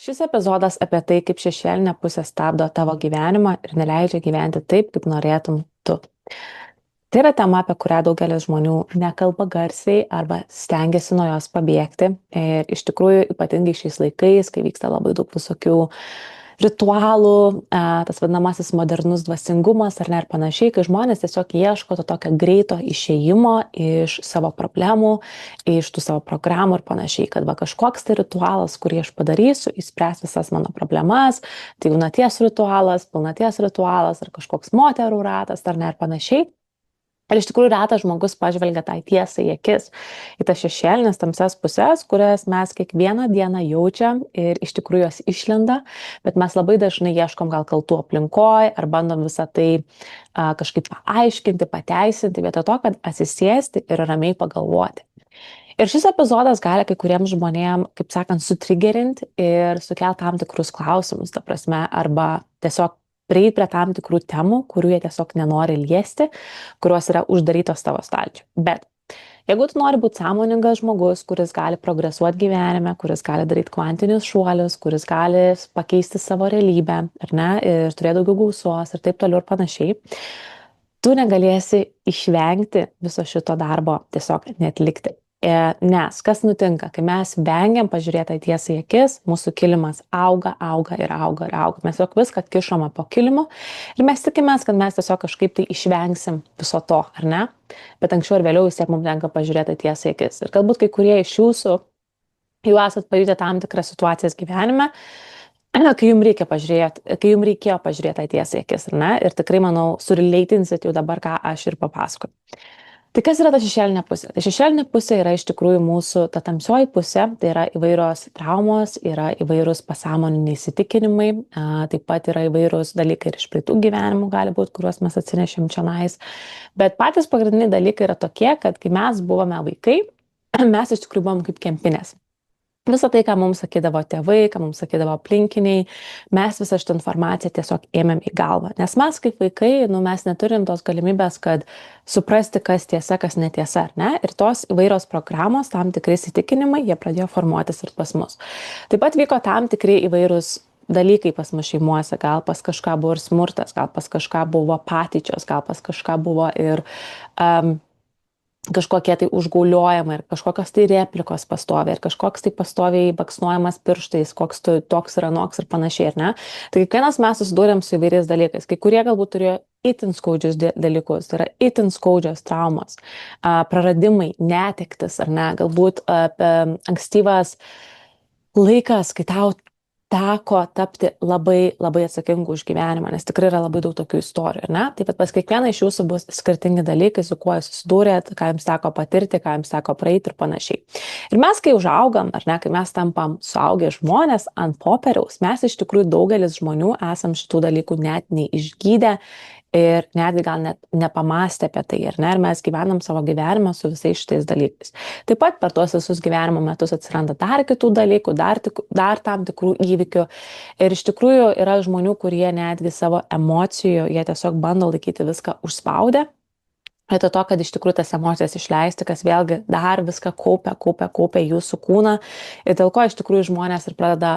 Šis epizodas apie tai, kaip šešėlinė pusė stabdo tavo gyvenimą ir neleidžia gyventi taip, kaip norėtum tu. Tai yra tema, apie kurią daugelis žmonių nekalba garsiai arba stengiasi nuo jos pabėgti. Ir iš tikrųjų, ypatingai šiais laikais, kai vyksta labai daug visokių ritualų, tas vadinamasis modernus dvasingumas ar ne ir panašiai, kai žmonės tiesiog ieško to tokio greito išėjimo iš savo problemų, iš tų savo programų ir panašiai, kad va kažkoks tai ritualas, kurį aš padarysiu, įspręs visas mano problemas, tai pilnaties ritualas ar kažkoks moterų ratas ar ne ir panašiai. Ir iš tikrųjų retas žmogus pažvelgia tai tiesai į akis, į tas šešėlinės tamsias pusės, kurias mes kiekvieną dieną jaučiam ir iš tikrųjų jos išlenda, bet mes labai dažnai ieškom gal kaltų aplinkoje ar bandom visą tai kažkaip paaiškinti, pateisinti, vietoj to, kad atsisėsti ir ramiai pagalvoti. Ir šis epizodas gali kai kuriems žmonėms, kaip sakant, sutrigerinti ir sukelti tam tikrus klausimus, ta prasme, arba tiesiog prieiti prie tam tikrų temų, kurių jie tiesiog nenori liesti, kurios yra uždarytos tavo stalčiui. Bet jeigu tu nori būti sąmoningas žmogus, kuris gali progresuoti gyvenime, kuris gali daryti kvantinius šuolius, kuris gali pakeisti savo realybę, ar ne, ir turėti daugiau gausos ir taip toliau ir panašiai, tu negalėsi išvengti viso šito darbo, tiesiog netlikti. Nes kas nutinka, kai mes vengiam pažiūrėti į tiesą į akis, mūsų kilimas auga. Mes tiesiog viską kišame po kilimu ir mes tikimės, kad mes tiesiog kažkaip tai išvengsim viso to, ar ne? Bet anksčiau ir vėliau vis tiek mums tenka pažiūrėti į tiesą į akis. Ir galbūt kai kurie iš jūsų jau esat pajutę tam tikras situacijas gyvenime, kai jums reikėjo pažiūrėti į tiesą į akis, ar ne? Ir tikrai, manau, surelatinsit jau dabar, ką aš ir papasakoju. Tai kas yra ta šešėlinė pusė? Tai šešėlinė pusė yra iš tikrųjų mūsų ta tamsioji pusė, tai yra įvairios traumos, yra įvairūs pasąmoniniai įsitikinimai, taip pat yra įvairūs dalykai ir iš praeitų gyvenimų gali būti, kuriuos mes atsinešėm čionais. Bet patys pagrindiniai dalykai yra tokie, kad kai mes buvome vaikai, mes iš tikrųjų buvom kaip kempinės. Visą tai, ką mums sakydavo tėvai, ką mums sakydavo aplinkiniai, mes visą šitą informaciją tiesiog ėmėm į galvą. Nes mes kaip vaikai, mes neturim tos galimybės, kad suprasti, kas tiesa, kas netiesa, ar ne? Ir tos įvairios programos, tam tikrai įsitikinimai, jie pradėjo formuotis ir pas mus. Taip pat vyko tam tikrai įvairūs dalykai pas mus šeimuose, gal pas kažką buvo ir smurtas, gal pas kažką buvo patyčios, gal pas kažką buvo ir kažkokie tai užgauliojimai ir kažkokios tai replikos pastoviai ir kažkoks tai pastoviai baksnuojamas pirštais, koks tu toks ir anoks ir panašiai, ar ne? Tai kiekvienas mes susidūrėm su įvairiais dalykais. Kai kurie galbūt turėjo itin skaudžius dalykus, tai yra itin skaudžios traumos, praradimai, netektis, ar ne? Galbūt ankstyvas laikas, kai tau teko tapti labai atsakingu už gyvenimą, nes tikrai yra labai daug tokių istorijų, ar ne? Taip pat pas kiekvieną iš jūsų bus skirtingi dalykai, su kuo jūs susidūrėt, ką jums teko patirti, ką jums teko praeiti ir panašiai. Ir mes, kai užaugam, ar ne, kai mes tampam suaugę žmonės ant popieriaus, mes iš tikrųjų daugelis žmonių esam šitų dalykų net neišgydę ir netgi gal net nepamastę apie tai, ar ne, ir mes gyvenam savo gyvenimą su visais šitais dalykais. Taip pat per tuos visus gyvenimo metus atsiranda dar kitų dalykų, dar tam tikrų įvykių ir iš tikrųjų yra žmonių, kurie netgi savo emocijų, jie tiesiog bando laikyti viską užspaudę. Vietoj to, kad iš tikrųjų tas emocijas išleisti, kas vėlgi dar viską kaupia jūsų kūną ir dėl ko iš tikrųjų žmonės ir pradeda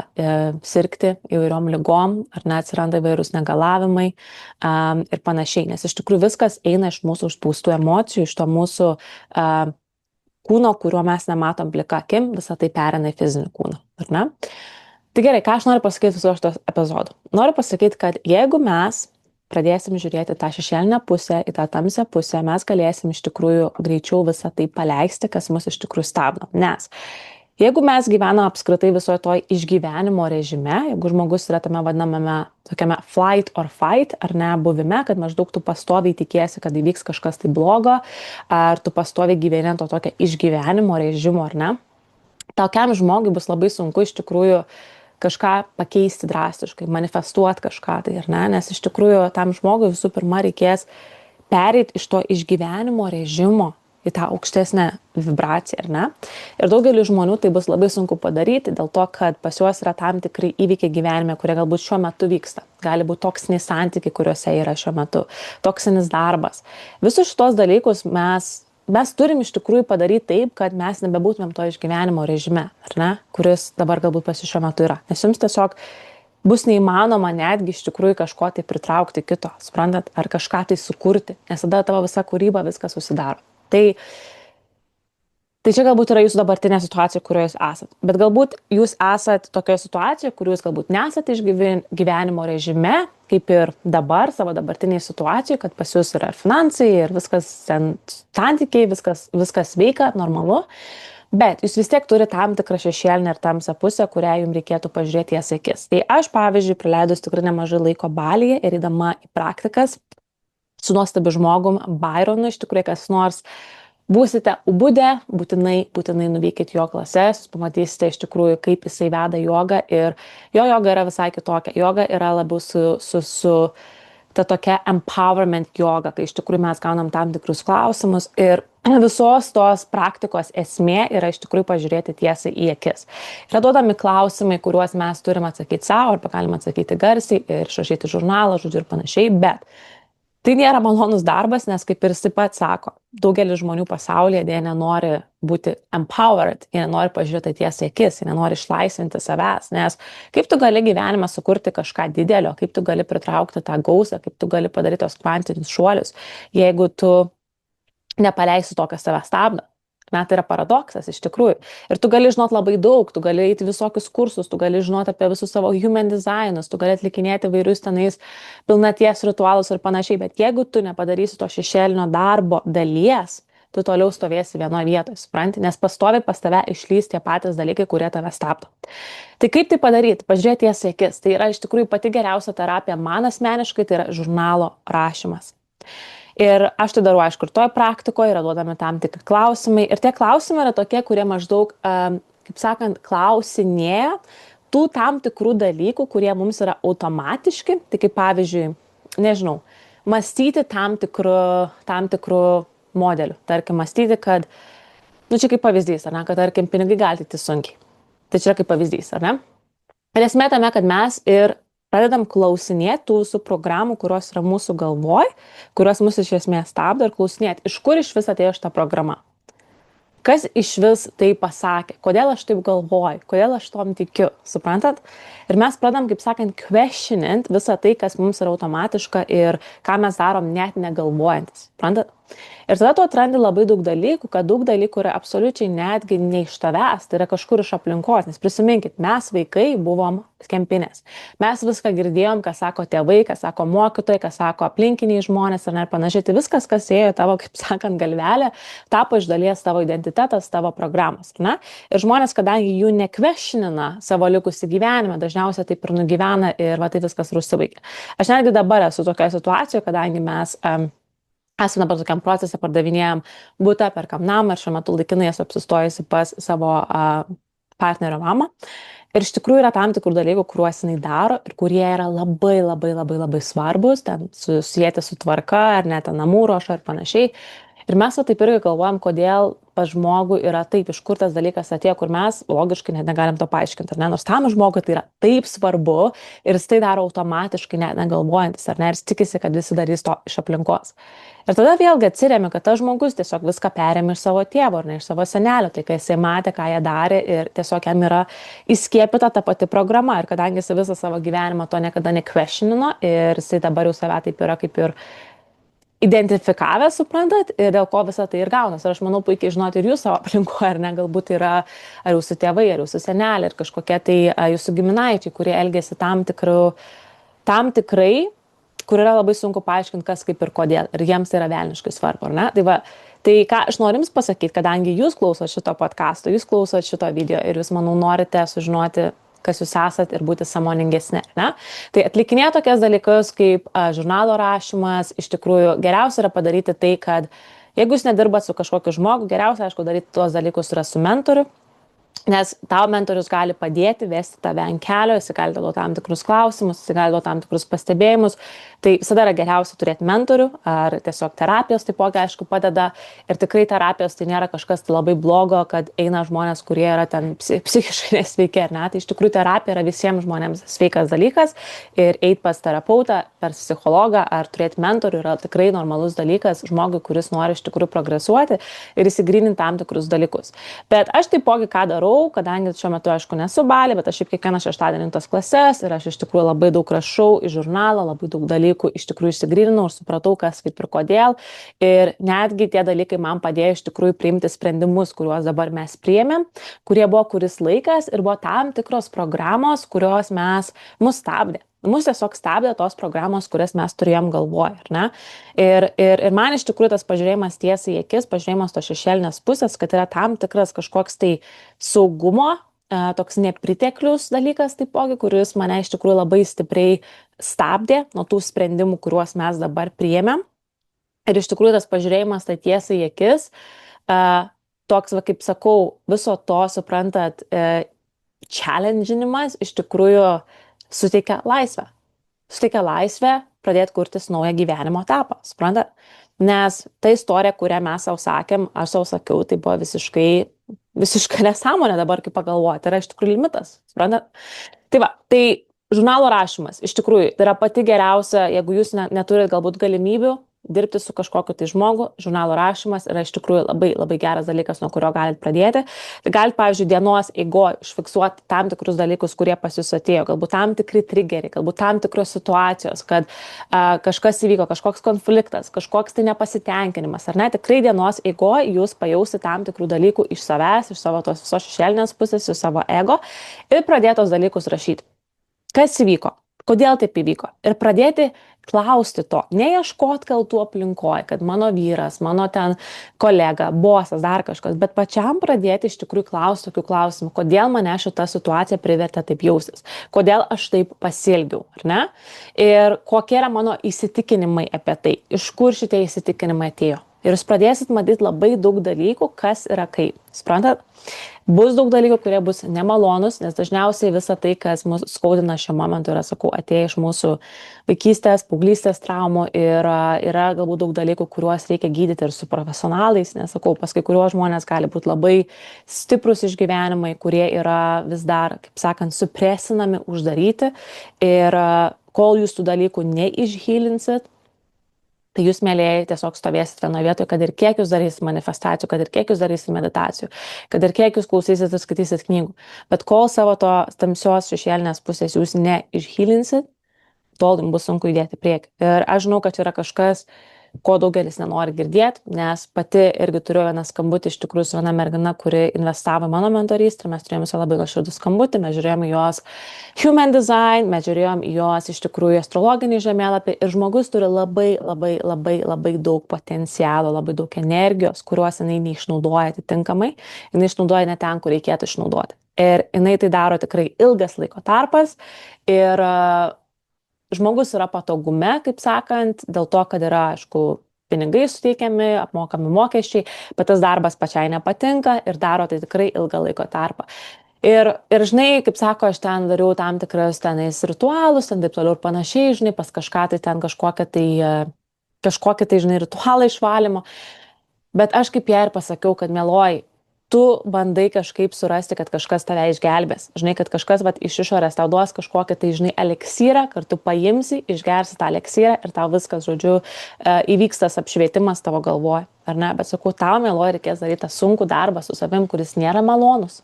sirgti įvairiom ligom, ar ne, atsiranda įvairūs negalavimai ir panašiai, nes iš tikrųjų viskas eina iš mūsų užpūstų emocijų, iš to mūsų kūno, kuriuo mes nematom plika akim, visą tai pereina į fizinį kūną, ar ne? Tai gerai, ką aš noriu pasakyti viso šito epizodo? Noriu pasakyti, kad jeigu mes pradėsim žiūrėti tą šešėlinę pusę, į tą tamsią pusę, mes galėsim iš tikrųjų greičiau visą tai paleisti, kas mus iš tikrųjų stabdo. Nes jeigu mes gyvename apskritai visoje toj išgyvenimo režime, jeigu žmogus yra tame vadinamame tokiame flight or fight, ar ne, buvime, kad maždaug tu pastoviai tikiesi, kad įvyks kažkas tai blogo, ar tu pastoviai gyveni to tokio išgyvenimo režimo, ar ne, tokiam žmogui bus labai sunku iš tikrųjų kažką pakeisti drastiškai, manifestuoti kažką tai, ar ne, nes iš tikrųjų tam žmogui visų pirma reikės pereiti iš to išgyvenimo režimo į tą aukštesnę vibraciją, ar ne? Ir daugeliu žmonių tai bus labai sunku padaryti, dėl to, kad pas juos yra tam tikrai įvykiai gyvenime, kurie galbūt šiuo metu vyksta. Gali būti toksiniai santykiai, kuriuose yra šiuo metu, toksinis darbas. Visus šitos dalykus mes mes turim iš tikrųjų padaryti taip, kad mes nebebūtumėm to išgyvenimo režime, ar ne, kuris dabar galbūt pas šiuo metu yra. Nes jums tiesiog bus neįmanoma netgi iš tikrųjų kažko tai pritraukti kito, suprantat, ar kažką tai sukurti, nes tada tavo visa kūryba viskas susidaro. Tai čia galbūt yra jūsų dabartinė situacija, kurioje jūs esat. Bet galbūt jūs esat tokioje situacijoje, kur jūs galbūt nesate išgyvenimo režime, kaip ir dabar, savo dabartinėje situacijoje, kad pas jūs yra finansai ir viskas ten santykiai, viskas veikia, normalu. Bet jūs vis tiek turi tam tikrą šešėlinę ir tamsią pusę, kurią jums reikėtų pažiūrėti jas akis. Tai aš, pavyzdžiui, praleidus tikrai nemažai laiko Balyje ir įdama į praktikas su nuostabiu žmogum Byronu, iš tikrųjų kas nors būsite Ubude, būtinai nuvykit jo klases, jūs pamatysite iš tikrųjų, kaip jisai veda jogą ir jo joga yra visai kitokia. Joga yra labiau su ta tokia empowerment joga, kai iš tikrųjų mes gaunam tam tikrus klausimus ir visos tos praktikos esmė yra iš tikrųjų pažiūrėti tiesiai į akis. Yra duodami klausimai, kuriuos mes turim atsakyti savo, arba galim atsakyti garsiai ir išrašyti žurnalą, žodžiu ir panašiai, bet tai nėra malonus darbas, nes kaip ir jis taip pat sako, daugelis žmonių pasaulyje jie nenori būti empowered, jie nenori pažiūrėti tiesiai akis, jie nenori išlaisvinti savęs, nes kaip tu gali gyvenimą sukurti kažką didelio, kaip tu gali pritraukti tą gausą, kaip tu gali padaryti tos kvantinius šuolius, jeigu tu nepaleisi to, kas tave stabdo. Tai yra paradoksas iš tikrųjų. Ir tu gali žinoti labai daug, tu gali eiti visokius kursus, tu gali žinoti apie visus savo human designus, tu gali atlikinėti vairius tenais pilnaties ritualus ir panašiai, bet jeigu tu nepadarysi to šešėlinio darbo dalies, tu toliau stovėsi vienoje vietoje, supranti, nes pastoviai pas tave išlys tie patys dalykai, kurie tave stabdo. Tai kaip tai padaryti? Pažiūrėti jas į akis. Tai yra iš tikrųjų pati geriausia terapija man asmeniškai, tai yra žurnalo rašymas. Ir aš tai darau, aišku, ir toje praktikoje yra duodami tam tikri klausimai. Ir tie klausimai yra tokie, kurie maždaug, kaip sakant, klausinėja tų tam tikrų dalykų, kurie mums yra automatiški. Tai kaip pavyzdžiui, nežinau, mąstyti tam tikrų modelių. Tarkim, mąstyti, kad, čia kaip pavyzdys, ar ne, kad, tarkim, pinigai gali tikti sunkiai. Tai čia kaip pavyzdys, ar ne? Ir esmė tame, kad mes ir pradedam klausinėti tų visų programų, kurios yra mūsų galvoj, kurios mūsų iš esmės stabdo ir klausinėti, iš kur iš vis atėjo šita programa. Kas iš vis tai pasakė, kodėl aš taip galvoju, kodėl aš tom tikiu, suprantat? Ir mes pradedam, kaip sakant, questionint visą tai, kas mums yra automatiška ir ką mes darom net negalvojantis, suprantat? Ir tada tu atrandi labai daug dalykų, kad daug dalykų yra absoliučiai netgi ne iš tavęs, tai yra kažkur iš aplinkos, nes prisiminkit, mes vaikai buvom kempinės. Mes viską girdėjom, ką sako tėvai, ką sako mokytojai, ką sako aplinkiniai žmonės ir panašiai. Tai viskas, kas ėjo tavo, kaip sakant, galvelė, tapo iš dalies tavo identitetas, tavo programos. Ne? Ir žmonės, kadangi jų nekvešinina savo likusį gyvenimą, dažniausiai taip ir nugyvena ir va tai viskas užsibaigia. Aš netgi dabar esu tokioje situacijoje, kadangi mes esame dabar tokiam procese, pardavinėjom butą, perkam namą ir šiuo metu laikinai esu apsistojusi pas savo partnerio mamą. Ir iš tikrųjų yra tam tikrų dalykų, kuriuos jinai daro ir kurie yra labai svarbus, ten susijęti su tvarka ar net namų ruoša ir panašiai. Ir mes taip irgi galvojam, kodėl pas žmogų yra taip, iš kur tas dalykas atėjo, kur mes logiškai net negalim to paaiškinti, ar ne? Nors tam žmogui tai yra taip svarbu ir jis tai daro automatiškai, net negalvojantis, ar ne? Ir jis tikisi, kad visi darys to iš aplinkos. Ir tada vėlgi atsiremi, kad tas žmogus tiesiog viską perėmė iš savo tėvo, ar ne iš savo senelio, tai kai jisai matė, ką jie darė ir tiesiog jam yra įskiepyta ta pati programa. Ir kadangi jisai visą savo gyvenimą to niekada nekvešinino ir jisai dabar jau save taip yra kaip ir identifikavę, suprantat, ir dėl ko visą tai ir gaunas. Ir aš manau, puikiai žinoti ir jūs savo aplinkoje, ar ne, galbūt yra ar jūsų tėvai, ar jūsų seneliai, ar kažkokie tai jūsų giminaičiai, kurie elgėsi tam tikrai, kur yra labai sunku paaiškinti, kas kaip ir kodėl. Ir jiems tai yra velniškai svarbu, ar ne? Tai va, tai ką aš noriu jums pasakyti, kadangi jūs klausot šito podcasto, jūs klausot šito video ir jūs, manau, norite sužinoti, kas jūs esat ir būti sąmoningesni, ne? Tai atlikinėti tokias dalykus kaip žurnalo rašymas, iš tikrųjų geriausia yra padaryti tai, kad jeigu jūs nedirbat su kažkokiu žmogu, geriausia, aišku, daryti tuos dalykus yra su mentoriu, Nes tau mentorius gali padėti vesti tave ant kelio, jis gali duoti tam tikrus klausimus, jis gali duoti tam tikrus pastebėjimus. Tai visada yra geriausia turėti mentorių ar tiesiog terapijos taipogi, aišku, padeda. Ir tikrai terapijos tai nėra kažkas tai labai blogo, kad eina žmonės, kurie yra ten psichiškai nesveiki, ar ne. Tai iš tikrųjų terapija yra visiems žmonėms sveikas dalykas ir eiti pas terapeutą, per psichologą ar turėti mentorių yra tikrai normalus dalykas žmogui, kuris nori iš tikrųjų progresuoti ir įsigryninti tam tikrus dalykus. Bet aš taipogi ką darau, kadangi šiuo metu, aišku, nesu Bali, bet aš šiaip kiekvieną šeštadienį tas klases ir aš iš tikrųjų labai daug rašau į žurnalą, labai daug dalykų iš tikrųjų išsigryninau ir supratau, kas kaip ir kodėl. Ir netgi tie dalykai man padėjo iš tikrųjų priimti sprendimus, kuriuos dabar mes priėmėm, kurie buvo kuris laikas ir buvo tam tikros programos, kurios mus stabdė. Mus tiesiog stabdė tos programos, kurias mes turėjom galvoje, ar ne? Ir man iš tikrųjų tas pažiūrėjimas tiesiai į akis, pažiūrėjimas to šešėlinės pusės, kad yra tam tikras kažkoks tai saugumo, toks nepriteklius dalykas taipogi, kuris mane iš tikrųjų labai stipriai stabdė nuo tų sprendimų, kuriuos mes dabar priėmėm. Ir iš tikrųjų tas pažiūrėjimas tai tiesiai į akis, toks, va, kaip sakau, viso to, suprantat, challenginimas iš tikrųjų suteikia laisvę. Suteikia laisvę pradėti kurtis naują gyvenimo etapą, suprantat? Nes ta istorija, kurią mes savo sakėm, aš savo sakiau, tai buvo visiškai nesąmonė dabar, kaip pagalvoti, tai yra iš tikrųjų limitas, suprantat? Tai va, tai žurnalo rašymas, iš tikrųjų, tai yra pati geriausia, jeigu jūs neturit galbūt galimybių dirbti su kažkokiu tai žmogu, žurnalo rašymas yra iš tikrųjų labai, labai geras dalykas, nuo kurio galite pradėti. Tai galite, pavyzdžiui, dienos eigoje užfiksuoti tam tikrus dalykus, kurie pas jūs atėjo, galbūt tam tikri triggeriai, galbūt tam tikros situacijos, kad kažkas įvyko, kažkoks konfliktas, kažkoks tai nepasitenkinimas, ar ne, tikrai dienos eigoje jūs pajausite tam tikrų dalykų iš savęs, iš savo tos visos šešėlinės pusės, iš savo ego ir pradėtos dalykus rašyti. Kas įvyko? Kodėl taip įvyko? Ir pradėti klausti to, neieškoti kaltų aplinkoje, kad mano vyras, mano ten kolega, bosas, dar kažkas, bet pačiam pradėti iš tikrųjų klausti tokių klausimų, kodėl mane šita situacija privertė taip jaustis, kodėl aš taip pasielgiau, ar ne? Ir kokie yra mano įsitikinimai apie tai, iš kur šitie įsitikinimai atėjo. Ir jūs pradėsit matyti labai daug dalykų, kas yra kaip. Suprantat? Bus daug dalykų, kurie bus nemalonus, nes dažniausiai visa tai, kas mus skaudina šiuo momentu, yra, sakau, atėję iš mūsų vaikystės, paauglystės traumų ir yra galbūt daug dalykų, kuriuos reikia gydyti ir su profesionalais, nes, sakau, pas kai kuriuos žmonės gali būti labai stiprus išgyvenimai, kurie yra vis dar, kaip sakant, supresinami, uždaryti ir kol jūs tų dalykų neišhylinsit, tai jūs, mėlėjai, tiesiog stovėsit vienoje vietoje, kad ir kiek jūs darysit manifestacijų, kad ir kiek jūs darysit meditacijų, kad ir kiek jūs klausysit ir skaitysit knygų. Bet kol savo to tamsios šešėlinės pusės jūs neišhylinsit, tol jums bus sunku judėti prieki. Ir aš žinau, kad yra kažkas, ko daugelis nenori girdėti, nes pati irgi turiu vieną skambutį, iš tikrųjų su viena mergina, kuri investavo į mano mentorystę, mes turėjome su labai nuoširdų skambutį, mes žiūrėjome jos human design, mes žiūrėjome jos iš tikrųjų astrologinį žemėlapį ir žmogus turi labai daug potencialo, labai daug energijos, kuriuos jinai neišnaudoja atitinkamai, jinai išnaudoja ne ten, kur reikėtų išnaudoti. Ir jinai tai daro tikrai ilgas laiko tarpas ir žmogus yra patogume, kaip sakant, dėl to, kad yra, aišku, pinigai suteikiami, apmokami mokesčiai, bet tas darbas pačiai nepatinka ir daro tai tikrai ilgą laiko tarpą. Ir žinai, kaip sako, aš ten dariau tam tikras tenais ritualus, ten taip toliau ir panašiai, žinai, pas kažką tai ten kažkokią tai, žinai, ritualą išvalymo. Bet aš kaip ją ir pasakiau, kad mieloji, tu bandai kažkaip surasti, kad kažkas tave išgelbės. Žinai, kad kažkas iš išorės tau duos kažkokią tai, žinai, eliksyrą, kad tu paimsi, išgersi tą eliksyrą ir tau viskas, žodžiu, įvyks tas apšvietimas tavo galvoje. Ar ne? Bet sakau, tau, mieloji, reikės daryti tą sunkų darbą su savim, kuris nėra malonus.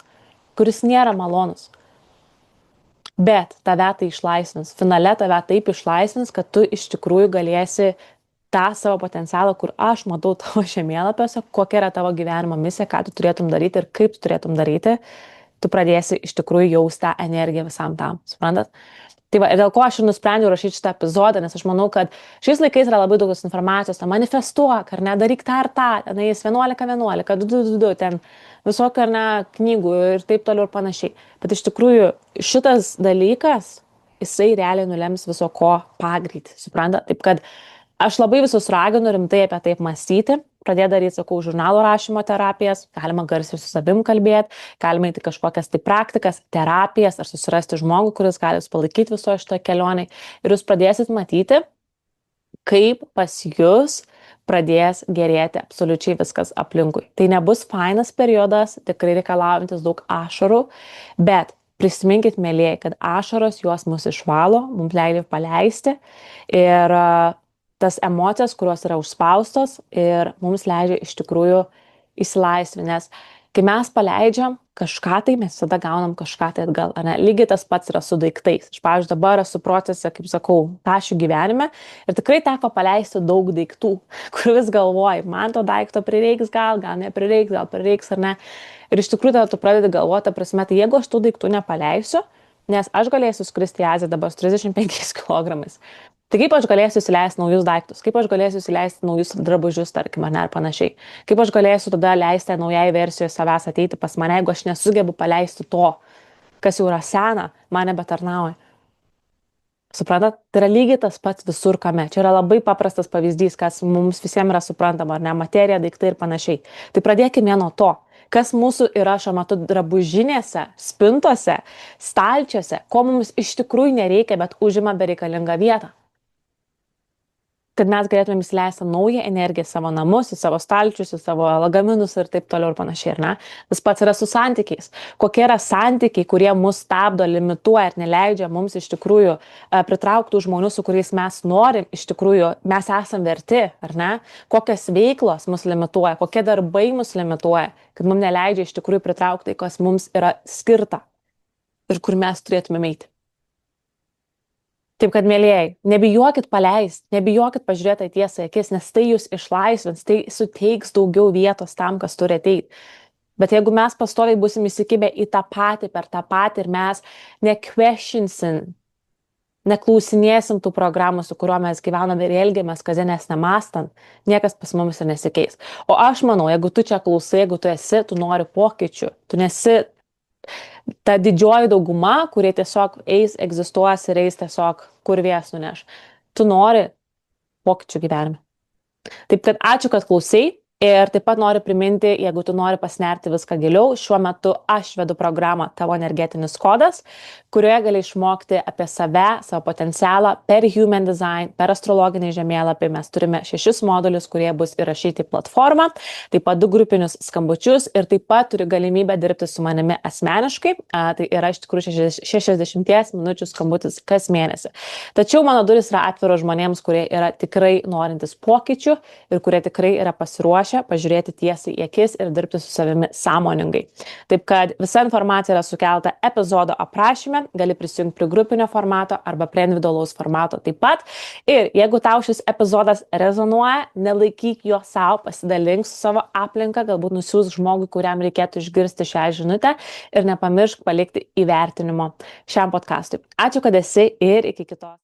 Bet tave tai išlaisvins. Finale tave taip išlaisvins, kad tu iš tikrųjų galėsi tą savo potencialą, kur aš matau tavo žemėlapiuose, kokia yra tavo gyvenimo misija, ką tu turėtum daryti ir kaip tu turėtum daryti, tu pradėsi iš tikrųjų jausti tą energiją visam tam, suprantat? Tai va, ir dėl ko aš ir nusprendžiau rašyti šitą epizodą, nes aš manau, kad šiais laikais yra labai daug informacijos, manifestuok, ar ne, daryk tą ar tą, tenais 11, 2, ten visokio, ar ne, knygų ir taip toliau ir panašiai. Bet iš tikrųjų šitas dalykas, jisai realiai nulems viso ko pagreitį, suprantat? Taip kad aš labai visus raginu rimtai apie tai mąstyti, pradėti daryti, sakau, žurnalo rašymo terapijas, galima garsiai su savim kalbėti, galima įti kažkokias tai praktikas, terapijas ar susirasti žmogų, kuris gali jūs palaikyti visoje šitoje kelionėje ir jūs pradėsit matyti, kaip pas jūs pradės gerėti absoliučiai viskas aplinkui. Tai nebus fainas periodas, tikrai reikalaujantis daug ašarų, bet prisiminkit, mėlyjei, kad ašaros juos mus išvalo, mums leidžia paleisti ir tas emocijas, kurios yra užspaustos ir mums leidžia iš tikrųjų įsilaisvinti, nes kai mes paleidžiam kažką tai, mes visada gaunam kažką tai atgal. Ne? Lygiai tas pats yra su daiktais. Aš, pavyzdžiui, dabar esu procese, kaip sakau, tašių gyvenime ir tikrai teko paleisti daug daiktų, kur vis galvoji, man to daikto prireiks gal neprireiks, gal prireiks ar ne. Ir iš tikrųjų tada tu pradedi galvoti, prasme, tai jeigu aš tų daiktų nepaleisiu, nes aš galėsiu skristi į Aziją dabar su 35 kg. Tai kaip aš galėsiu įsileisti naujus daiktus, kaip aš galėsiu įsileisti naujus drabužius, tarkim, ar ne, ar panašiai. Kaip aš galėsiu tada leisti naujai versijoje savęs ateiti pas mane, jeigu aš nesugebu paleisti to, kas jau yra sena, man nebetarnauja. Suprantat, tai yra lygiai tas pats visur kame. Čia yra labai paprastas pavyzdys, kas mums visiems yra suprantama, ar ne, materija, daiktai ir panašiai. Tai pradėkime nuo to, kas mūsų yra šiuo metu drabužinėse, spintose, stalčiuose, ko mums iš tikrųjų nereikia, bet užima bereikalingą vietą. Kad mes galėtume įsileisti naują energiją į savo namus, į savo stalčius, į savo lagaminus ir taip toliau ir panašiai, ar ne? Tas pats yra su santykiais. Kokie yra santykiai, kurie mus stabdo, limituoja ir neleidžia mums iš tikrųjų pritrauktų žmonių, su kuriais mes norim, iš tikrųjų mes esam verti, ar ne? Kokios veiklos mus limituoja, kokie darbai mus limituoja, kad mums neleidžia iš tikrųjų pritraukti, kas mums yra skirta ir kur mes turėtume eiti. Taip kad, mėlyjei, nebijokit paleisti, nebijokit pažiūrėti į tiesą akis, nes tai jūs išlaisvins, tai suteiks daugiau vietos tam, kas turi ateiti. Bet jeigu mes pastoviai busim įsikibę į tą patį, per tą patį ir mes nequestionsim, neklausinėsim tų programų, su kuriuo mes gyvename ir elgiamės kasdienės nemastant, niekas pas mumis ir nesikeis. O aš manau, jeigu tu čia klausai, jeigu tu esi, tu nori pokyčių, tu nesi ta didžioji dauguma, kurie tiesiog eis, egzistuos ir eis tiesiog kur vėjas nuneš. Tu nori pokyčių gyvenime. Taip kad ačiū, kad klausai. Ir taip pat noriu priminti, jeigu tu nori pasinerti viską giliau, šiuo metu aš vedu programą Tavo energetinis kodas, kurioje gali išmokti apie save, savo potencialą per Human Design, per astrologinį žemėlapį. Mes turime 6 modulius, kurie bus įrašyti į platformą, taip pat 2 grupinius skambučius ir taip pat turi galimybę dirbti su manimi asmeniškai. Tai yra iš tikrųjų 60 minučių skambutis kas mėnesį. Tačiau mano durys yra atviros žmonėms, kurie yra tikrai norintys pokyčių ir kurie tikrai yra pasiruošę pažiūrėti tiesiai į akis ir dirbti su savimi sąmoningai. Taip kad visa informacija yra sukelta epizodo aprašyme, gali prisijungti prie grupinio formato arba prie individualaus formato taip pat. Ir jeigu tau šis epizodas rezonuoja, nelaikyk jo savo, pasidalink su savo aplinka, galbūt nusiųsk žmogui, kuriam reikėtų išgirsti šią žinutę ir nepamiršk palikti įvertinimo šiam podcastui. Ačiū, kad esi ir iki kitos.